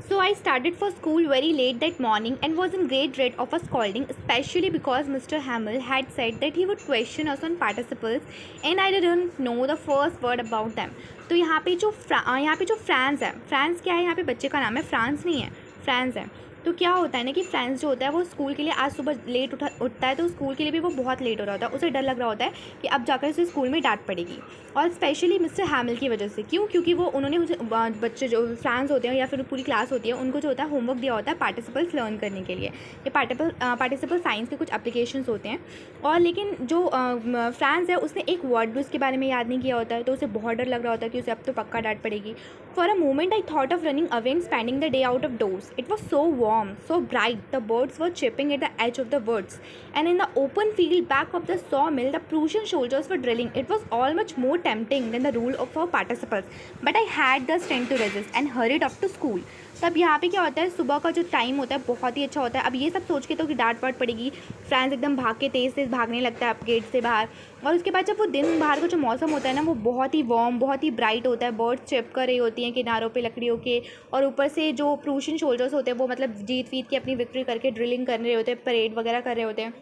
So I started for school very late that morning and was in great dread of a scolding, especially because Mr. Hamill had said that he would question us on participles and I didn't know the first word about them. तो यहाँ पे जो France है, France क्या है, यहाँ पे बच्चे का नाम है, फ्रांस नहीं है, फ्रांस है। तो क्या होता है ना कि फ्रांस जो होता है वो स्कूल के लिए आज सुबह लेट उठता है, तो स्कूल के लिए भी वो बहुत लेट हो रहा होता है। उसे डर लग रहा होता है कि अब जाकर उसे स्कूल में डांट पड़ेगी, और स्पेशली मिस्टर हैमिल की वजह से। क्यों? क्योंकि वो उन्होंने उसे बच्चे जो फ्रांस होते हैं या फिर पूरी क्लास होती है उनको जो होता है होमवर्क दिया होता है पार्टिसिपल्स लर्न करने के लिए। ये पार्टिसिपल साइंस के कुछ एप्लीकेशंस होते हैं, और लेकिन जो फ्रांस है उसने एक वर्ड भी उसके बारे में याद नहीं किया होता है, तो उसे बहुत डर लग रहा होता है कि उसे अब तो पक्का डांट पड़ेगी। For a moment I thought of running away and spending the day out of doors. It was so warm, so bright, the birds were chirping at the edge of the woods, and in the open field back of the sawmill, the Prussian soldiers were drilling. It was all much more tempting than the rule of our participles, but I had the strength to resist and hurried off to school. तब यहाँ पे क्या होता है, सुबह का जो time होता है बहुत ही अच्छा होता है। अब ये सब सोच के तो कि डांट वाट पड़ेगी, फ्रांस एकदम भाग के तेज़ भागने लगता है अब गेट से बाहर। और उसके बाद जब वो दिन बाहर का जो मौसम होता है ना वो बहुत ही वार्म, बहुत ही ब्राइट होता है, बर्ड्स चिप कर रही होती हैं किनारों पे लकड़ियों के, और ऊपर से जो प्रूशियन सोल्जर्स होते हैं वो मतलब जीत वीत के अपनी विक्ट्री करके ड्रिलिंग कर रहे होते हैं, परेड वगैरह कर रहे होते हैं।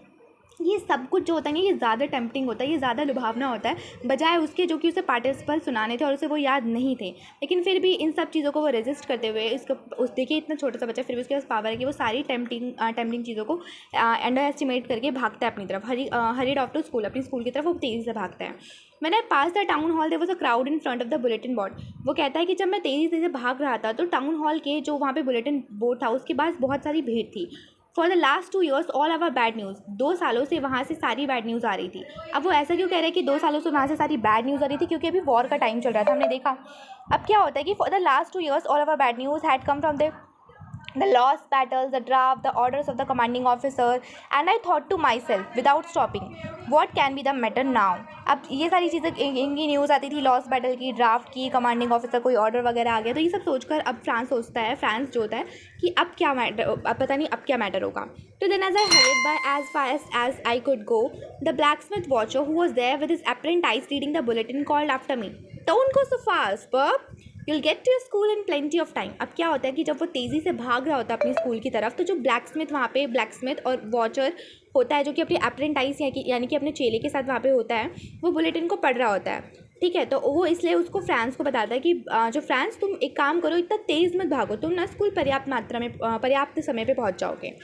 ये सब कुछ जो होता है ये ज़्यादा टेम्पटिंग होता है, ये ज़्यादा लुभावना होता है, बजाय उसके जो कि उसे पार्टिसिपल सुनाने थे और उसे वो याद नहीं थे। लेकिन फिर भी इन सब चीज़ों को वो रेजिस्ट करते हुए उस देखिए इतना छोटा सा बच्चा फिर भी उसके पास पावर है कि वो सारी टेम्पटिंग चीज़ों को अंडर एस्टिमेट करके भागता है अपनी तरफ, हरीड ऑफ टू स्कूल, अपनी स्कूल की तरफ वो तेज़ी से भागता है। मैंने passed the town hall, there was a crowd in front of the bulletin board. वो कहता है कि जब मैं तेज़ी से भाग रहा था तो टाउन हॉल के जो वहाँ पे बुलेटिन बोर्ड था उसके पास बहुत सारी भीड़ थी। For the last 2 years all our bad news. 2 सालों से वहाँ से सारी बैड न्यूज़ आ रही थी। अब वो ऐसा क्यों कह रहे हैं कि 2 सालों से वहाँ से सारी बैड न्यूज़ आ रही थी? क्योंकि अभी वॉर का टाइम चल रहा था, हमने देखा। अब क्या होता है कि for the last 2 years all our bad news had come from the lost battles, the draft, the orders of the commanding officer, and I thought to myself without stopping, what can be the matter now? अब ये सारी चीज़ें इनकी news आती थी, lost battle की, draft की, commanding officer कोई ऑर्डर वगैरह आ गया, तो ये सब सोचकर अब फ्रांस सोचता है, फ्रांस जो होता है कि अब क्या मैटर, अब पता नहीं अब क्या मैटर होगा। तो then as I hurried by as fast as I could go, the blacksmith Wachter who was there with his apprentice reading the bulletin called after me, don't go so fast bub, you'll get to your school in plenty of time. अब क्या होता है कि जब वो तेज़ी से भाग रहा होता है अपनी स्कूल की तरफ, तो जो ब्लैकस्मिथ वहाँ पे ब्लैकस्मिथ और वॉचर होता है जो कि अपनी अप्रेंटाइज यानी कि अपने चेले के साथ वहाँ पे होता है, वो बुलेटिन को पढ़ रहा होता है। ठीक है, तो वो इसलिए उसको फ्रांस को बताता है कि जो फ्रांस, तुम एक काम करो, इतना तेज़ मत भागो, तुम ना स्कूल पर्याप्त समय पे पहुँच जाओगे।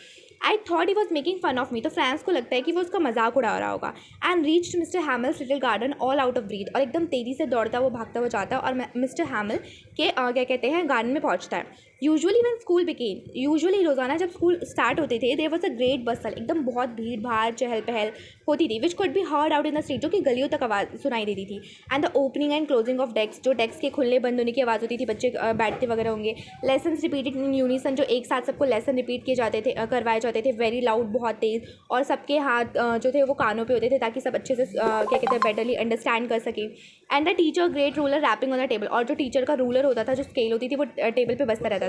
I thought he was making fun of me. तो फ्रांस को लगता है कि वो उसका मजाक उड़ा रहा होगा। And reach mister Hamel's little garden all out of breath. और एकदम तेज़ी से दौड़ता वो भागता हुआ जाता है और मिस्टर हैमिल के क्या कहते हैं गार्डन में पहुंचता है। Usually when school began, usually रोज़ाना जब स्कूल स्टार्ट होते थे, there was a great bustle, एकदम बहुत भीड़ भाड़ चहल पहल होती थी, which could be heard out in the street, जो कि गलियों तक आवाज़ सुनाई देती थी। And the opening and closing of desk, जो डेस्क के खुलने बंद होने की आवाज़ होती थी, बच्चे बैठते वगैरह होंगे। लेसन्स रिपीटेड इन यूनिसन, जो एक साथ सबको लेसन रिपीट किए जाते थे, करवाए जाते थे, वेरी लाउड, बहुत तेज़, और सबके हाथ जो थे वो कानों पे होते थे ताकि सब अच्छे से क्या कहते हैं बेटरली अंडरस्टैंड कर सकें। And the teacher great ruler rapping on the table, और जो टीचर का रूलर होता था, जो स्केल होती थी, वो टेबल पे बसता रहता था।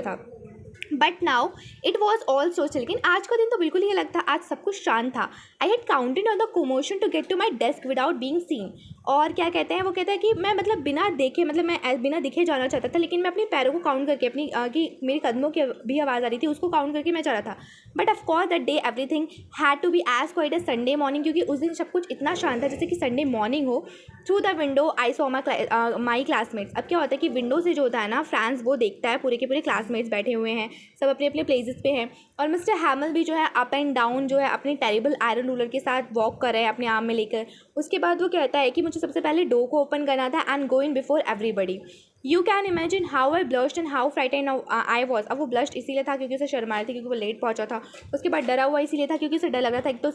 But now it was all so chill. लेकिन आज का दिन तो बिल्कुल ही अलग था, आज सब कुछ शांत था। I had counted on the commotion to get to my desk without being seen. और क्या कहते हैं, वो कहता है कि मैं मतलब बिना देखे, मतलब मैं बिना दिखे जाना चाहता था, लेकिन मैं अपने पैरों को काउंट करके, अपनी कि मेरी कदमों की भी आवाज़ आ रही थी, उसको काउंट करके मैं चल रहा था। But of course that day everything had to be as quite as Sunday morning, क्योंकि उस दिन सब कुछ इतना शांत था जैसे कि संडे मॉर्निंग हो। Through the window I saw my classmates. अब क्या होता है कि विंडो से जो होता है ना फ्रांस, वो देखता है पूरे के पूरे क्लासमेट्स बैठे हुए हैं, सब अपने अपने प्लेसेस पे हैं, और मिस्टर हैमिल भी जो है अप एंड डाउन जो है अपने टेरिबल आयरन रूलर के साथ वॉक कर रहे हैं अपने आर्म में लेकर। उसके बाद वो कहता है कि मुझे सबसे पहले डोर को ओपन करना था and go in before everybody. You can imagine how I blushed and how frightened I was. अब वो ब्लश्ड इसीलिए था क्योंकि उसे शर्म आ रही थी, क्योंकि वो लेट पहुंचा था। उसके बाद डरा हुआ इसीलिए था क्योंकि उसे डर लग रहा था, एक तो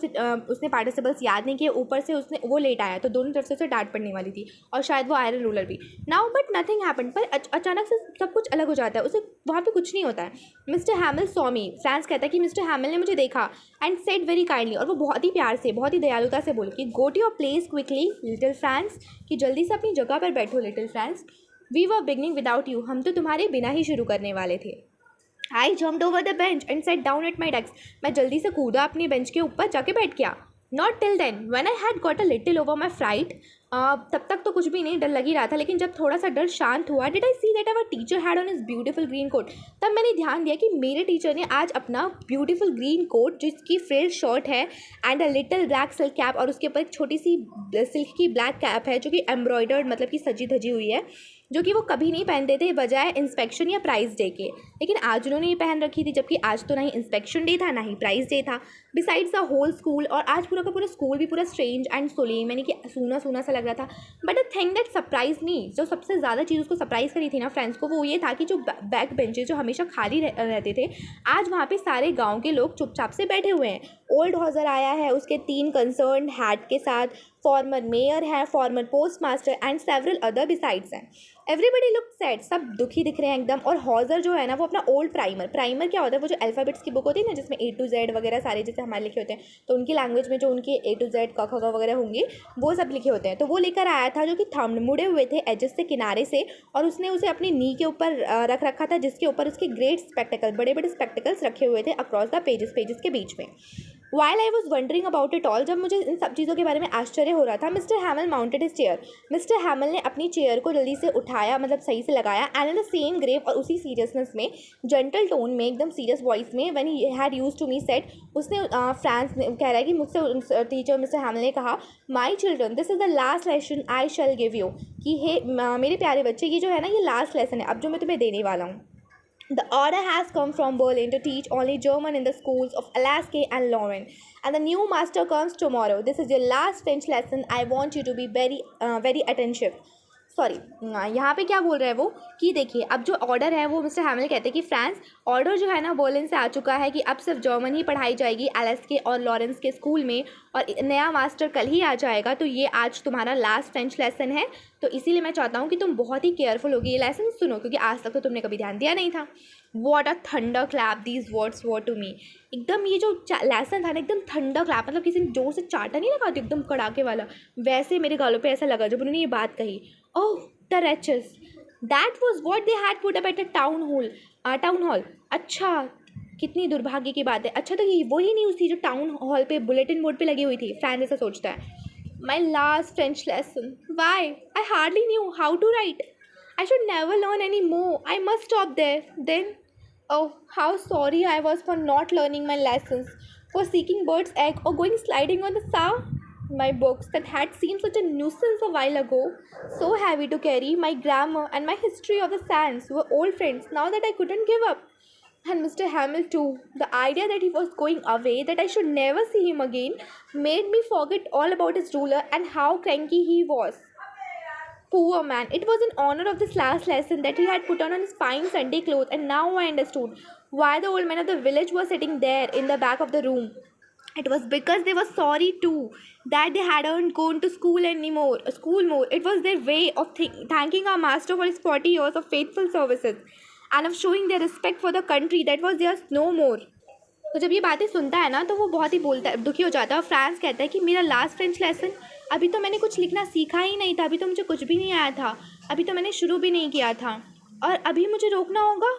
उसने पार्टिसिपल्स याद नहीं किए, ऊपर से वो लेट आया, तो दोनों तरफ से उसे डांट पड़ने वाली थी, और शायद वो आयरन रूलर भी। Now but nothing happened. पर अचानक से सब कुछ अलग हो जाता है, उसे वहाँ पे कुछ नहीं होता है। Mister हैमिल saw me. फ्रांस कहता है कि मिस्टर हैमिल ने मुझे देखा एंड सेड वेरी काइंडली, और वो बहुत ही प्यार से, बहुत ही दयालुता से बोले कि go to your place quickly little Franz, कि जल्दी से अपनी जगह पर बैठो little Franz. We were beginning without you. हम तो तुम्हारे बिना ही शुरू करने वाले थे। I jumped over the bench and set down at my desk. मैं जल्दी से कूदा अपनी बेंच के ऊपर, जाके बैठ गया। Not till then when I had got a little over my fright, तब तक तो कुछ भी नहीं, डर लग ही रहा था, लेकिन जब थोड़ा सा डर शांत हुआ, did I see that our teacher had on his beautiful green coat, तब मैंने ध्यान दिया कि मेरे टीचर ने आज अपना ब्यूटीफुल ग्रीन कोट, जिसकी फ्रिल शर्ट है and a little black silk cap, और उसके ऊपर एक छोटी सी सिल्क की ब्लैक कैप है जो कि एम्ब्रॉयडर्ड, मतलब कि सजी धजी हुई है, जो कि वो कभी नहीं पहनते थे बजाय इंस्पेक्शन या प्राइज़ डे के, लेकिन आज उन्होंने ये पहन रखी थी, जबकि आज तो ना ही इंस्पेक्शन डे था ना ही प्राइज़ डे था, बिसाइड्स द होल स्कूल, और आज पूरा का पूरा स्कूल भी पूरा स्ट्रेंज एंड सोलेम, यानी कि सूना सूना सा लग रहा था। But the thing that surprise me, जो सबसे ज़्यादा चीज़ उसको सरप्राइज करी थी ना फ्रेंड्स को, वो ये था कि जो बैक बेंचेज जो हमेशा खाली रहते थे, आज वहाँ पे सारे गाँव के लोग चुपचाप से बैठे हुए हैं। ओल्ड हॉजर आया है उसके 3 कंसर्न हैट के साथ, फॉर्मर मेयर है, farmer post master and several other besides हैं। एवरीबडी लुक सैड, सब दुखी दिख रहे हैं एकदम। और हॉजर जो है ना, वो अपना ओल्ड प्राइमर क्या होता है, वो जो अल्फ़ाबेट्स की बुक होती है ना, जिसमें A to Z वगैरह सारे जैसे हमारे लिखे होते हैं, तो उनकी लैंग्वेज में जो उनके A to Z क ख ग वगैरह होंगी, वो सब लिखे होते हैं, तो वो लेकर आया था, जो कि थंब मुड़े हुए थे एजेस से, किनारे से, और उसने उसे अपनी नी के ऊपर रख रखा था, जिसके ऊपर उसके ग्रेट स्पेक्टिकल, बड़े बड़े स्पेक्टिकल्स रखे हुए थे अक्रॉस द पेजेस के बीच में। While I was wondering about it all, जब मुझे इन सब चीज़ों के बारे में आश्चर्य हो रहा था, mister हैमल mounted his chair, mister हैमल ने अपनी चेयर को जल्दी से उठाया, मतलब सही से लगाया, and in the same grave, और उसी सीरियसनेस में, जेंटल टोन में, एकदम सीरियस वॉइस में, when he had used to me said, उसने फ्रांस ने कह रहा है कि मुझसे टीचर मिस्टर हैमल ने कहा, my children this is the last lesson I shell give you, कि हे मेरे प्यारे बच्चे, ये जो है ना, ये लास्ट लेसन है अब जो मैं तुम्हें देने वाला हूँ। The order has come from Berlin to teach only German in the schools of Alaska and Lorraine, and the new master comes tomorrow. This is your last French lesson. I want you to be very attentive. Sorry, यहाँ पे क्या बोल रहे हैं वो, कि देखिए अब जो ऑर्डर है वो मिस्टर हैमल कहते हैं कि फ्रांस, ऑर्डर जो है ना बर्लिन से आ चुका है कि अब सिर्फ जर्मन ही पढ़ाई जाएगी अलास्का और लॉरेंस के स्कूल में, और नया मास्टर कल ही आ जाएगा, तो ये आज तुम्हारा लास्ट फ्रेंच लेसन है, तो इसीलिए मैं चाहता हूँ कि तुम बहुत ही केयरफुल होगी ये लेसन सुनो, क्योंकि आज तक तो तुमने कभी ध्यान दिया नहीं था। What a thunder clap these words were to me, एकदम ये जो लेसन था ना, एकदम थंडर क्लैप, मतलब किसी ने जोर से चाटा नहीं लगा, एकदम कड़ाके वाला, वैसे मेरे गालों पे ऐसा लगा जब उन्होंने ये बात कही। ओह the wretches, that was what they had put up at a town hall. अच्छा, कितनी दुर्भाग्य की बात है। अच्छा, तो ये वही न्यूज़ थी जो टाउन हॉल पे बुलेटिन बोर्ड पे लगी हुई थी, फ्रैंक ऐसा सोचता है। My last French lesson, why I hardly knew how to write, I should never learn any more, I must stop there then. Oh, how sorry I was for not learning my lessons, for seeking bird's egg or going sliding on the sow. My books that had seemed such a nuisance a while ago, so heavy to carry, my grammar and my history of the sands were old friends now that I couldn't give up. And Mr. Hamill too, the idea that he was going away, that I should never see him again, made me forget all about his ruler and how cranky he was. Poor man, it was in honor of this last lesson that he had put on his fine Sunday clothes, and now I understood why the old men of the village were sitting there in the back of the room. It was because they were sorry too that they hadn't gone to school more. It was their way of thanking our master for his 40 years of faithful services and of showing their respect for the country that was theirs no more. तो जब ये बातें सुनता है ना, तो वो बहुत ही दुखी हो जाता है, और फ्रांस कहता है कि मेरा लास्ट फ्रेंच लेसन, अभी तो मैंने कुछ लिखना सीखा ही नहीं था, अभी तो मुझे कुछ भी नहीं आया था, अभी तो मैंने शुरू भी नहीं किया था, और अभी मुझे रोकना होगा।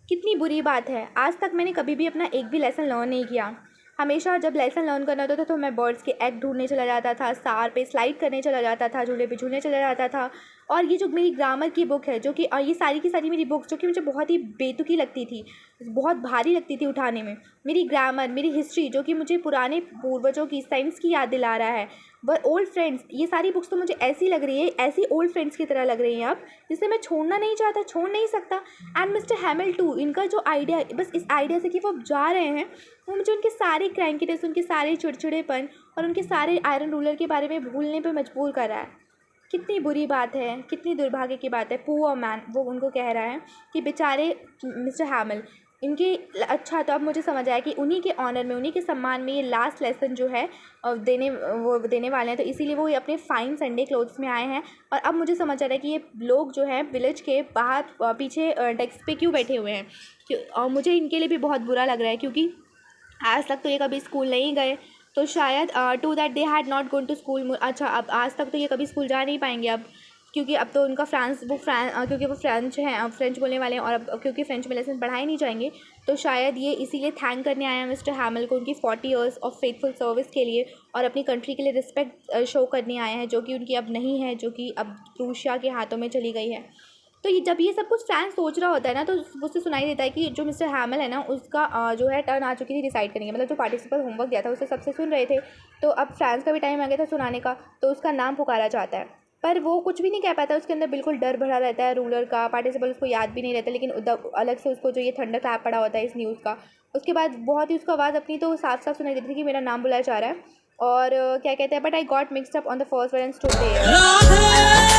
कितनी बुरी बात है, आज तक मैंने कभी भी अपना एक भी लेसन लर्न नहीं किया। हमेशा जब लेसन लर्न करना होता था तो मैं बर्ड्स के एग ढूंढने चला जाता था, सार पे स्लाइड करने चला जाता था, झूले पे झूलने चला जाता था। और ये जो मेरी ग्रामर की बुक है, जो कि ये सारी की सारी मेरी बुक्स, जो कि मुझे बहुत ही बेतुकी लगती थी, बहुत भारी लगती थी उठाने में, मेरी ग्रामर, मेरी हिस्ट्री, जो कि मुझे पुराने पूर्वजों की साइंस की याद दिला रहा है, वह ओल्ड फ्रेंड्स, ये सारी बुक्स तो मुझे ऐसी लग रही है, ऐसी ओल्ड फ्रेंड्स की तरह लग रही हैं अब, जिसे मैं छोड़ना नहीं चाहता, छोड़ नहीं सकता। एंड मिस्टर हैमिल टू, इनका जो आइडिया, बस इस आइडिया से कि वो अब जा रहे हैं, वो मुझे उनके सारे क्रैंकीनेस, उनके सारे चिड़चिड़ेपन और उनके सारे आयरन रूलर के बारे में भूलने पर मजबूर कर रहा है। कितनी बुरी बात है, कितनी दुर्भाग्य की बात है। पुअर मैन, वो उनको कह रहा है कि बेचारे मिस्टर हैमिल, इनके, अच्छा तो अब मुझे समझ आया कि उन्हीं के ऑनर में, उन्हीं के सम्मान में ये लास्ट लेसन जो है देने वाले हैं, तो इसीलिए वो अपने फाइन संडे क्लोथ्स में आए हैं। और अब मुझे समझ आ रहा है कि ये लोग जो हैं विलेज के बाहर पीछे डेस्क पे क्यों बैठे हुए हैं, और मुझे इनके लिए भी बहुत बुरा लग रहा है, क्योंकि आज तक तो ये कभी स्कूल नहीं गए, तो शायद to that they had not gone to school. अच्छा, अब आज तक तो ये कभी स्कूल जा नहीं पाएंगे अब, क्योंकि अब तो उनका क्योंकि वो फ्रेंच बोलने वाले हैं, और अब क्योंकि फ्रेंच में लेसन पढ़ाए नहीं जाएंगे, तो शायद ये इसीलिए थैंक करने आया मिस्टर हैमिल को उनकी 40 ईयर्स ऑफ फेथफुल सर्विस के लिए, और अपनी कंट्री के लिए रिस्पेक्ट शो करने आए हैं, जो कि उनकी अब नहीं है, जो कि अब रूसिया के हाथों में चली गई है। तो ये जब ये सब कुछ फ्रांस सोच रहा होता है ना, तो उससे सुनाई देता है कि जो मिस्टर हैमिल है ना, उसका जो है टर्न आ चुकी थी डिसाइड करने की, मतलब जो पार्टिसिपल होमवर्क दिया था उसे सबसे सुन रहे थे, तो अब फ्रांस का भी टाइम आ गया था सुनाने का, तो उसका नाम पुकारा जाता है, पर वो कुछ भी नहीं कह पाता, उसके अंदर बिल्कुल डर भरा रहता है। रूलर का पार्टिसिपल उसको याद भी नहीं रहता, लेकिन अलग से उसको जो ये थंडर क्लैप पड़ा होता है इस न्यूज़ का, उसके बाद बहुत ही उसका आवाज़ अपनी तो साफ साफ सुनाई देती थी कि मेरा नाम बुलाया जा रहा है, और क्या कहते हैं, but I got mixed up on the first one and stood there.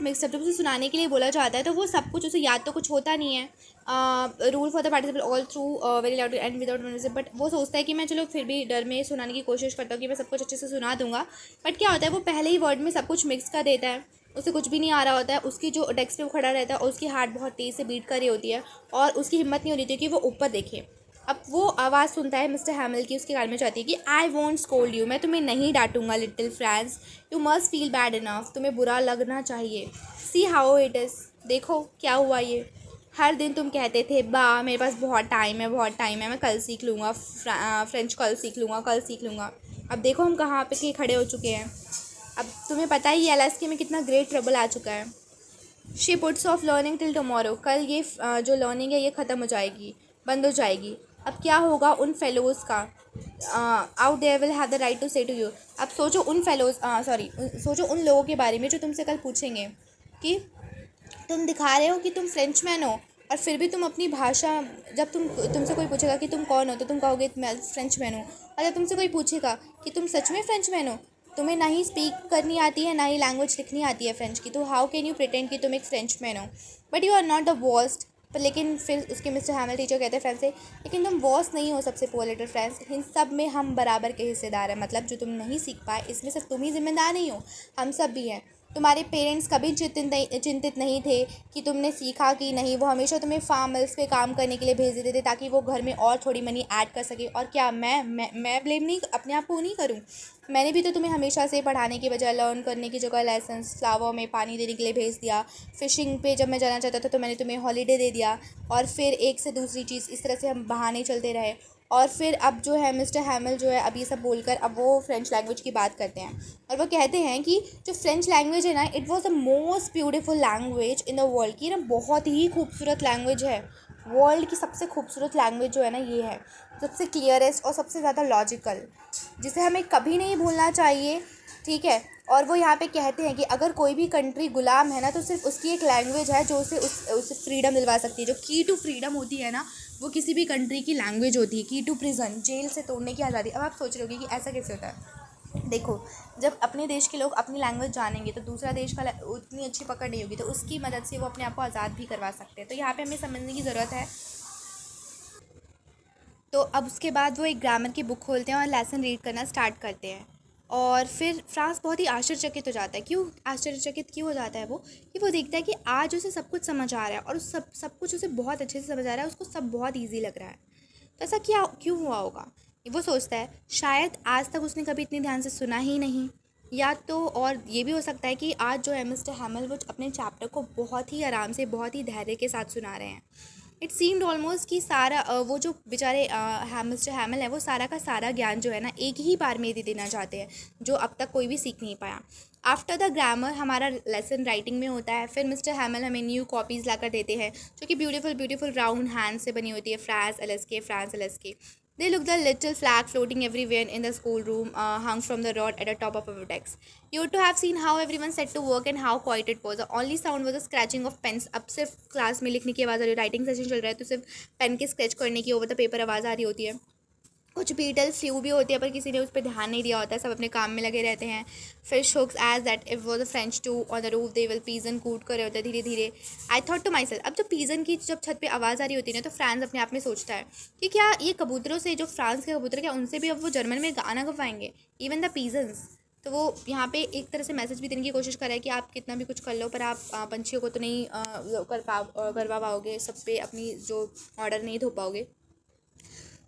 Mix up जब उसे सुनाने के लिए बोला जाता है, तो वो सब कुछ उसे याद तो कुछ होता नहीं है। Rule for the participle all through very loud and without music, but वो सोचता है कि मैं चलो फिर भी डर में सुनाने की कोशिश करता हूँ कि मैं सब कुछ अच्छे से सुना दूंगा, बट क्या होता है वो पहले ही वर्ड में सब कुछ मिक्स कर देता है, उसे कुछ भी नहीं आ रहा होता है, उसकी जो डेस्क पे वो खड़ा रहता है और उसकी हार्ट बहुत तेज़ से बीट कर रही होती है, और उसकी हिम्मत नहीं हो रही थी कि वो ऊपर देखे। अब वो आवाज़ सुनता है मिस्टर हैमिल की, उसके कान में चाहती है कि आई वॉन्ट स्कोल्ड यू, मैं तुम्हें नहीं डांटूंगा little Franz, you must feel bad enough, तुम्हें बुरा लगना चाहिए, सी हाउ इट इज़, देखो क्या हुआ ये, हर दिन तुम कहते थे बा मेरे पास बहुत टाइम है, बहुत टाइम है, मैं कल सीख लूँगा फ्रेंच, कल सीख लूँगा, कल सीख लूँगा, अब देखो हम कहाँ पे के खड़े हो चुके हैं, अब तुम्हें पता ही है एलएसके में कितना ग्रेट ट्रबल आ चुका है। She puts of learning till tomorrow, कल ये जो लर्निंग है ये ख़त्म हो जाएगी, बंद हो जाएगी। अब क्या होगा उन फेलोज़ का, out there will have the right to say to you, अब सोचो उन फेलोज़ सोचो उन लोगों के बारे में जो तुमसे कल पूछेंगे कि तुम दिखा रहे हो कि तुम फ्रेंच मैन हो, और फिर भी तुम अपनी भाषा, जब तुमसे कोई पूछेगा कि तुम कौन हो, तो तुम कहोगे मैं फ्रेंच मैन हूँ, और जब तुमसे कोई पूछेगा कि तुम सच में फ्रेंच मैन हो, तुम्हें ना ही स्पीक करनी आती है ना ही लैंग्वेज लिखनी आती है फ्रेंच की, तो हाउ कैन यू प्रिटेंड कि तुम एक फ्रेंच मैन हो, but you are not the worst. पर लेकिन फिर उसके मिस्टर हैमिल टीचर कहते हैं फ्रेंच से, लेकिन तुम वर्स्ट नहीं हो सबसे पुअर लिटिल फ्रेंच, इन सब में हम बराबर के हिस्सेदार हैं, मतलब जो तुम नहीं सीख पाए इसमें सिर्फ तुम ही जिम्मेदार नहीं हो, हम सब भी हैं। तुम्हारे पेरेंट्स कभी चिंतित नहीं थे कि तुमने सीखा कि नहीं, वो हमेशा तुम्हें फार्म मिल्स पे काम करने के लिए भेज देते थे ताकि वो घर में और थोड़ी मनी ऐड कर सके, और क्या मैं ब्लेम नहीं, अपने आप को नहीं करूँ, मैंने भी तो तुम्हें हमेशा से पढ़ाने के बजाय लर्न करने की जगह लेसन्स, फ्लावर में पानी देने के लिए भेज दिया, फ़िशिंग पे जब मैं जाना चाहता था तो मैंने तुम्हें हॉलीडे दे दिया, और फिर एक से दूसरी चीज़ इस तरह से हम बहाने चलते रहे, और फिर अब जो है मिस्टर हैमिल जो है अब ये सब बोलकर अब वो फ्रेंच लैंग्वेज की बात करते हैं, और वो कहते हैं कि जो फ्रेंच लैंग्वेज है ना, it was the most beautiful language in the world, की ना बहुत ही खूबसूरत लैंग्वेज है, वर्ल्ड की सबसे खूबसूरत लैंग्वेज जो है ना ये है, सबसे क्लियरेस्ट और सबसे ज़्यादा लॉजिकल, जिसे हमें कभी नहीं भूलना चाहिए, ठीक है। और वो यहाँ पे कहते हैं कि अगर कोई भी कंट्री गुलाम है ना, तो सिर्फ उसकी एक लैंग्वेज है जो उसे फ्रीडम दिलवा सकती है, जो की टू फ्रीडम होती है ना, वो किसी भी कंट्री की लैंग्वेज होती है, की टू प्रिजन, जेल से तोड़ने की आज़ादी। अब आप सोच रहे होगे कि ऐसा कैसे होता है, देखो जब अपने देश के लोग अपनी लैंग्वेज जानेंगे तो दूसरा देश का उतनी अच्छी पकड़ नहीं होगी, तो उसकी मदद से वो अपने आप को आज़ाद भी करवा सकते हैं, तो यहाँ पे हमें समझने की ज़रूरत है। तो अब उसके बाद वो एक ग्रामर की बुक खोलते हैं और लेसन रीड करना स्टार्ट करते हैं, और फिर फ्रांस बहुत ही आश्चर्यचकित हो जाता है। क्यों आश्चर्यचकित क्यों हो जाता है वो, कि वो देखता है कि आज उसे सब कुछ समझ आ रहा है, और उस सब कुछ उसे बहुत अच्छे से समझ आ रहा है, उसको सब बहुत ईजी लग रहा है, तो ऐसा क्या क्यों हुआ होगा, वो सोचता है शायद आज तक उसने कभी इतने ध्यान से सुना ही नहीं, या तो और ये भी हो सकता है कि आज जो है मिस्टर हैमिल वो अपने चैप्टर को बहुत ही आराम से, बहुत ही धैर्य के साथ सुना रहे हैं। इट सीम्ड ऑलमोस्ट कि सारा वो जो बेचारे मिस्टर हैमिल है, वो सारा का सारा ज्ञान जो है ना एक ही बार में दे देना चाहते हैं, जो अब तक कोई भी सीख नहीं पाया। आफ्टर द ग्रामर हमारा लेसन राइटिंग में होता है, फिर मिस्टर हैमिल हमें न्यू कॉपीज़ ला कर देते हैं, जो कि ब्यूटीफुल राउंड हैंड से बनी होती है, France एलएसके। They look the little flag floating everywhere in the schoolroom, hung from the rod at the top of our desk. You ought to have seen how everyone set to work and how quiet it was. The only sound was the scratching of pens. अब सिर्फ class में लिखने की आवाज़ आ रही है, writing session चल रहा है, तो सिर्फ पेन के स्केच करने की ओवर द पेपर आवाज़ आ रही होती है। कुछ बीटल फ्लू भी होती है, पर किसी ने उस पर ध्यान नहीं दिया होता है, सब अपने काम में लगे रहते हैं। Fish hooks as that if was a French to on the roof they will pigeon cooed कर रहे होते हैं धीरे धीरे। I thought to myself, अब जब पीजन की जब छत पे आवाज़ आ रही होती है ना, तो फ्रांस अपने आप में सोचता है कि क्या ये कबूतरों से, जो फ्रांस के कबूतर, क्या उनसे भी अब वो जर्मन में गाना गवाएंगे, इवन द पीजन्स। तो वो यहाँ पे एक तरह से मैसेज भी देने की कोशिश कर रहा है कि आप कितना भी कुछ कर लो, पर आप पंछियों को तो नहीं करवा पाओगे, सब पे अपनी जो ऑर्डर नहीं थो पाओगे।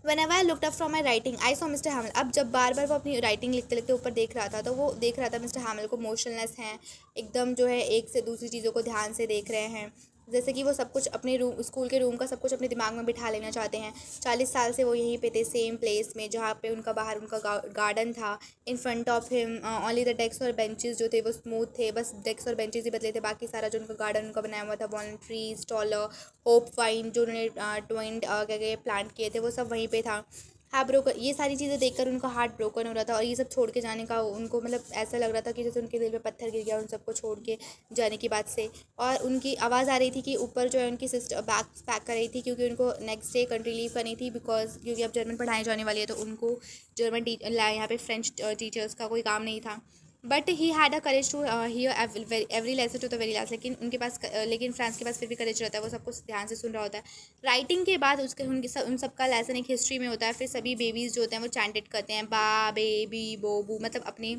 Whenever I looked up from my writing, I saw Mr. Hamill. अब जब बार बार वो अपनी राइटिंग लिखते लिखते ऊपर देख रहा था, तो वो देख रहा था मिस्टर हैमिल को मोशनलेस हैं, एकदम जो है एक से दूसरी चीज़ों को ध्यान से देख रहे हैं, जैसे कि वो सब कुछ अपने रूम, स्कूल के रूम का सब कुछ अपने दिमाग में बिठा लेना चाहते हैं। 40 साल से वो यहीं पे थे, सेम प्लेस में, जहाँ पे उनका बाहर उनका गार्डन था। इन front of him only the desk और बेंचेस जो थे वो स्मूथ थे, बस डेस्क और बेंचेस ही बदले थे, बाकी सारा जो उनका गार्डन उनका बनाया हुआ था, walnut trees, taller, hope wine जो उन्होंने ट्विंड क्या कहते प्लांट किए थे, वो सब वहीं पे था। हाँ ब्रोकन, ये सारी चीज़ें देखकर उनका हार्ट ब्रोकन हो रहा था, और ये सब छोड़ के जाने का उनको मतलब ऐसा लग रहा था कि जैसे उनके दिल पे पत्थर गिर गया उन सबको छोड़ के जाने की बात से। और उनकी आवाज़ आ रही थी कि ऊपर जो है उनकी सिस्टर बैग पैक कर रही थी, क्योंकि उनको नेक्स्ट डे कंट्री लीव करनी थी, बिकॉज क्योंकि अब जर्मन पढ़ाई जाने वाली है, तो उनको जर्मन यहाँ पे फ्रेंच टीचर्स का कोई काम नहीं था। But he had a courage to hear every lesson to the very last. लेकिन उनके पास लेकिन फ्रांस के पास फिर भी करेज रहता है, वो सब कुछ ध्यान से सुन रहा होता है। राइटिंग के बाद उसके उन सबका लेसन एक हिस्ट्री में होता है। फिर सभी बेबीज़ जो होते हैं वो चैंटेड करते हैं, बा बेबी बो बू, मतलब अपनी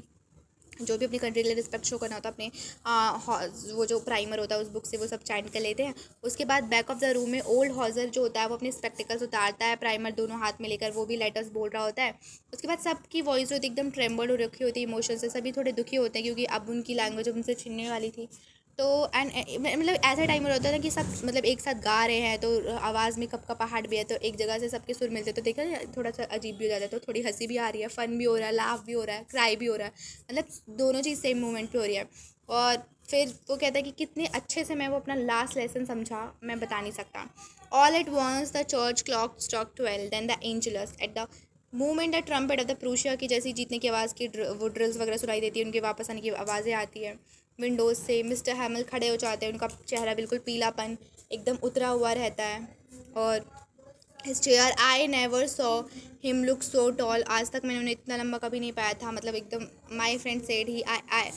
जो भी अपनी कंट्री के लिए रिस्पेक्ट शो करना होता है, अपने वो जो प्राइमर होता है उस बुक से वो सब चैंट कर लेते हैं। उसके बाद बैक ऑफ द रूम में ओल्ड हॉजर जो होता है वो अपने स्पेक्टिकल्स उतारता है, प्राइमर दोनों हाथ में लेकर, वो भी लेटर्स बोल रहा होता है। उसके बाद सबकी वॉइस होती है एकदम ट्रेम्बल हो रखी होती है इमोशन से, सभी थोड़े दुखी होते हैं क्योंकि अब उनकी लैंग्वेज उनसे छीनने वाली थी। तो एंड मतलब ऐसा टाइम होता है ना कि सब मतलब एक साथ गा रहे हैं, तो आवाज़ में कपकपाहट भी है, तो एक जगह से सबके सुर मिलते हैं, तो देखा थोड़ा सा अजीब भी हो जाता है, तो थोड़ी हंसी भी आ रही है, फ़न भी हो रहा है, लाफ भी हो रहा है, क्राई भी हो रहा है, मतलब दोनों चीज़ सेम मोमेंट पे हो रही है। और फिर वो कहता है कि कितने अच्छे से मैं वो अपना लास्ट लेसन समझा, मैं बता नहीं सकता। All at once the church clock struck 12, then the Angelus at the movement the trumpet of the Prussia की जैसी जीतने की आवाज़ की वो ड्रिल्स वगैरह सुनाई देती है, उनके वापस आने की आवाज़ें आती है। विंडोज़ से मिस्टर हैमिल खड़े हो जाते हैं, उनका चेहरा बिल्कुल पीलापन एकदम उतरा हुआ रहता है। और his chair, I never saw him look so tall, आज तक मैंने उन्हें इतना लंबा कभी नहीं पाया था, मतलब एकदम my friend said he I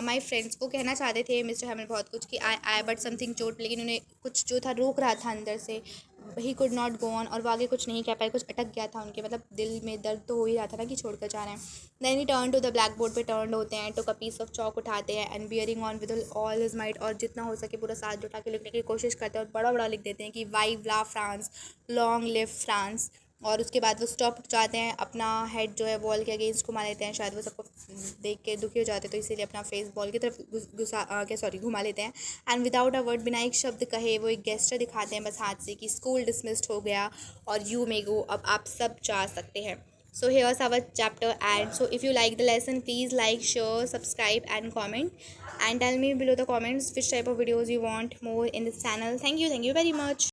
my friends, वो कहना चाहते थे मिस्टर हैमिल बहुत कुछ कि आई बट समथिंग चोट, लेकिन उन्हें कुछ जो था रोक रहा था अंदर से, he could not go on, और वो आगे कुछ नहीं कह पाए, कुछ अटक गया था उनके, मतलब दिल में दर्द तो हो ही रहा था ना कि छोड़ कर जा रहे हैं। Then he turn to the black board पे टर्न होते हैं, to a piece of chalk उठाते हैं, and bearing on with all his might, और जितना हो सके पूरा साथ जुटा के लिखने की कोशिश करते हैं, और बड़ा बड़ा लिख देते हैं कि वाइव ला फ्रांस, लॉन्ग लिव फ्रांस। और उसके बाद वो स्टॉप जाते हैं, अपना हेड जो है वॉल के अगेंस्ट घुमा लेते हैं, शायद वो सबको देख के दुखी हो जाते हैं, तो इसीलिए अपना फेस वॉल की तरफ घुमा लेते हैं। एंड विदाउट अ वर्ड, बिना एक शब्द कहे, वो एक गेस्टर दिखाते हैं बस हाथ से कि स्कूल डिसमिस्ड हो गया और यू मे गो, अब आप सब जा सकते हैं। So here's our chapter, and so if you like the lesson, please like, share, subscribe and comment, and tell me below the comments which type of videos you want more in this channel. Thank you very much.